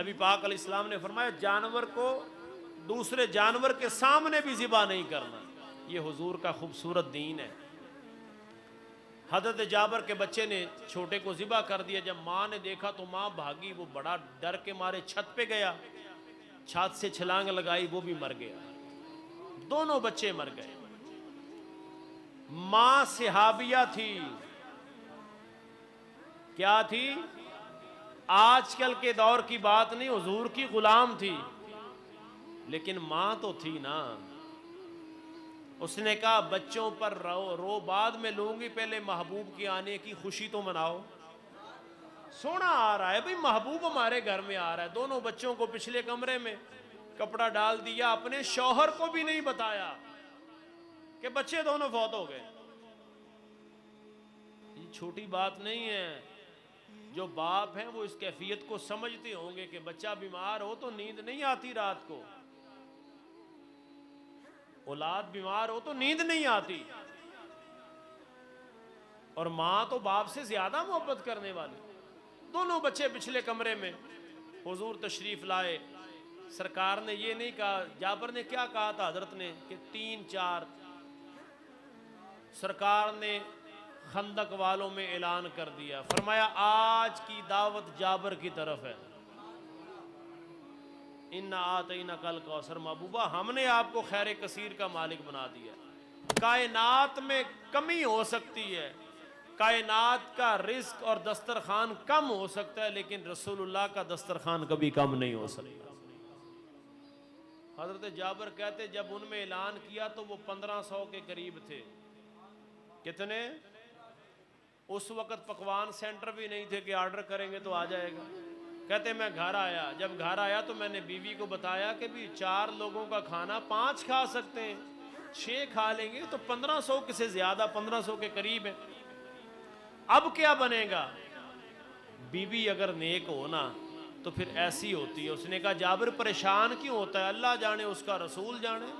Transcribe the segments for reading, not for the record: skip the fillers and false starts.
نبی پاک علیہ السلام نے فرمایا جانور کو دوسرے جانور کے سامنے بھی ذبح نہیں کرنا. یہ حضور کا خوبصورت دین ہے. حضرت جابر کے بچے نے چھوٹے کو ذبح کر دیا. جب ماں نے دیکھا تو ماں بھاگی, وہ بڑا ڈر کے مارے چھت پہ گیا, چھت سے چھلانگ لگائی, وہ بھی مر گیا. دونوں بچے مر گئے. ماں صحابیہ تھی. کیا تھی؟ آج کل کے دور کی بات نہیں, حضور کی غلام تھی, لیکن ماں تو تھی نا. اس نے کہا بچوں پر رو بعد میں لوں گی, پہلے محبوب کے آنے کی خوشی تو مناؤ. سونا آ رہا ہے بھئی, محبوب ہمارے گھر میں آ رہا ہے. دونوں بچوں کو پچھلے کمرے میں کپڑا ڈال دیا, اپنے شوہر کو بھی نہیں بتایا کہ بچے دونوں فوت ہو گئے. یہ چھوٹی بات نہیں ہے. جو باپ ہیں وہ اس کیفیت کو سمجھتے ہوں گے کہ بچہ بیمار ہو تو نیند نہیں آتی رات کو, اولاد بیمار ہو تو نیند نہیں آتی. اور ماں تو باپ سے زیادہ محبت کرنے والی. دونوں بچے پچھلے کمرے میں. حضور تشریف لائے. سرکار نے یہ نہیں کہا, جابر نے کیا کہا تھا حضرت نے کہ 3-4. سرکار نے خندق والوں میں اعلان کر دیا, فرمایا آج کی دعوت جابر کی طرف ہے. اِنَّا آتَيْنَاكَ الْكَوْثَرَ, محبوبہ ہم نے آپ کو خیر کثیر کا مالک بنا دیا. کائنات میں کمی ہو سکتی ہے, کائنات کا رزق اور دسترخوان کم ہو سکتا ہے, لیکن رسول اللہ کا دسترخوان کبھی کم نہیں ہو سکتا. حضرت جابر کہتے جب ان میں اعلان کیا تو وہ 1500 کے قریب تھے. کتنے؟ اس وقت پکوان سینٹر بھی نہیں تھے کہ آرڈر کریں گے تو آ جائے گا. کہتے میں گھر آیا, جب گھر آیا تو میں نے بیوی کو بتایا کہ بھی 4 لوگوں کا کھانا 5 کھا سکتے ہیں, 6 کھا لیں گے تو 1500 سے زیادہ, 1500 کے قریب ہے. اب کیا بنے گا؟ بیوی اگر نیک ہو نا تو پھر ایسی ہوتی ہے. اس نے کہا جابر پریشان کیوں ہوتا ہے, اللہ جانے اس کا رسول جانے,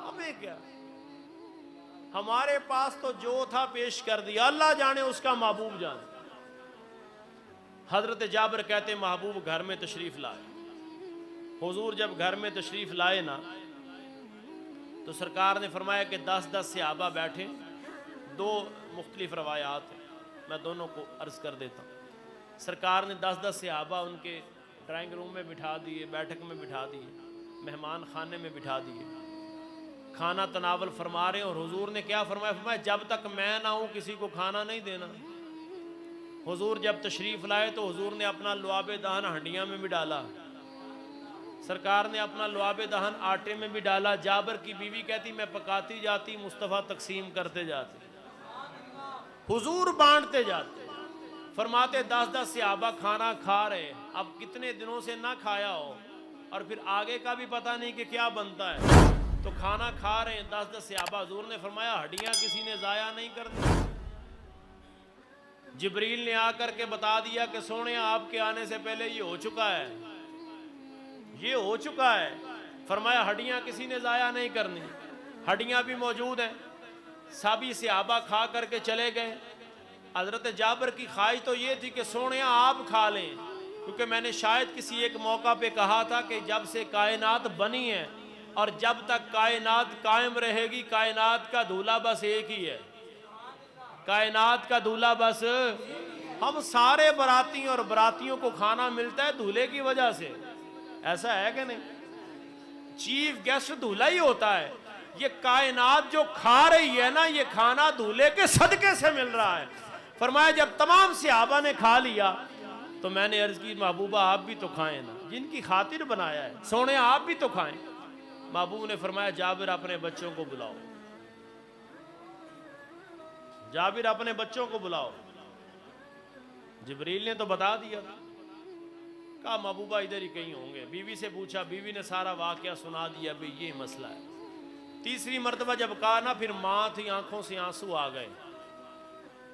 ہمیں کیا, ہمارے پاس تو جو تھا پیش کر دیا, اللہ جانے اس کا محبوب جانے. حضرت جابر کہتے محبوب گھر میں تشریف لائے. حضور جب گھر میں تشریف لائے نا تو سرکار نے فرمایا کہ 10-10 صحابہ بیٹھے. 2 مختلف روایات ہیں, میں دونوں کو عرض کر دیتا ہوں. سرکار نے 10-10 صحابہ ان کے ڈرائنگ روم میں بٹھا دیے, بیٹھک میں بٹھا دیے, مہمان خانے میں بٹھا دیے, کھانا تناول فرما رہے ہیں. اور حضور نے کیا فرمایا؟ فرمایا جب تک میں نہ ہوں کسی کو کھانا نہیں دینا. حضور جب تشریف لائے تو حضور نے اپنا لعاب دہن ہنڈیاں میں بھی ڈالا, سرکار نے اپنا لعاب دہن آٹے میں بھی ڈالا. جابر کی بیوی کہتی میں پکاتی جاتی, مصطفیٰ تقسیم کرتے جاتے, حضور بانٹتے جاتے. فرماتے 10-10 صحابہ کھانا کھا رہے, اب کتنے دنوں سے نہ کھایا ہو اور پھر آگے کا بھی پتہ نہیں کہ کیا بنتا ہے, تو کھانا کھا رہے ہیں 10-10 صحابہ. حضور نے فرمایا ہڈیاں کسی نے ضائع نہیں کرنی. جبریل نے آ کر کے بتا دیا کہ سونے آپ کے آنے سے پہلے یہ ہو چکا ہے, یہ ہو چکا ہے. فرمایا ہڈیاں کسی نے ضائع نہیں کرنی. ہڈیاں بھی موجود ہیں. سبھی صحابہ کھا کر کے چلے گئے. حضرت جابر کی خواہش تو یہ تھی کہ سونے آپ کھا لیں, کیونکہ میں نے شاید کسی ایک موقع پہ کہا تھا کہ جب سے کائنات بنی ہے اور جب تک کائنات قائم رہے گی, کائنات کا دولہا بس ایک ہی ہے. کائنات کا دولہا بس, ہم سارے براتی اور براتیوں کو کھانا ملتا ہے دولہے کی وجہ سے, ایسا ہے کہ نہیں؟ چیف گیسٹ دولہا ہی ہوتا ہے. یہ کائنات جو کھا رہی ہے نا, یہ کھانا دولہے کے صدقے سے مل رہا ہے. فرمایا جب تمام صحابہ نے کھا لیا تو میں نے عرض کی محبوبہ آپ بھی تو کھائیں نا, جن کی خاطر بنایا ہے, سونے آپ بھی تو کھائیں. محبوب نے فرمایا جابر اپنے بچوں کو بلاؤ, جابر اپنے بچوں کو بلاؤ. جبریل نے تو بتا دیا, کہا محبوبہ ادھر ہی کہیں ہوں گے. بیوی سے پوچھا, بیوی نے سارا واقعہ سنا دیا, بھی یہ مسئلہ ہے. تیسری مرتبہ جب کہا نا, پھر ماں تھی, آنکھوں سے آنسو آ گئے.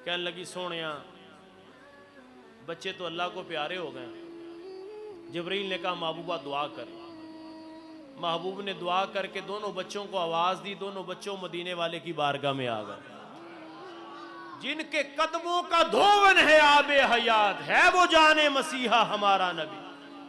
کہنے لگی سونیا بچے تو اللہ کو پیارے ہو گئے. جبریل نے کہا محبوبہ دعا کر. محبوب نے دعا کر کے دونوں بچوں کو آواز دی. دونوں بچوں مدینے والے کی بارگاہ میں آ گئے. جن کے قدموں کا دھون ہے آب حیات, ہے وہ جانے مسیحا ہمارا نبی.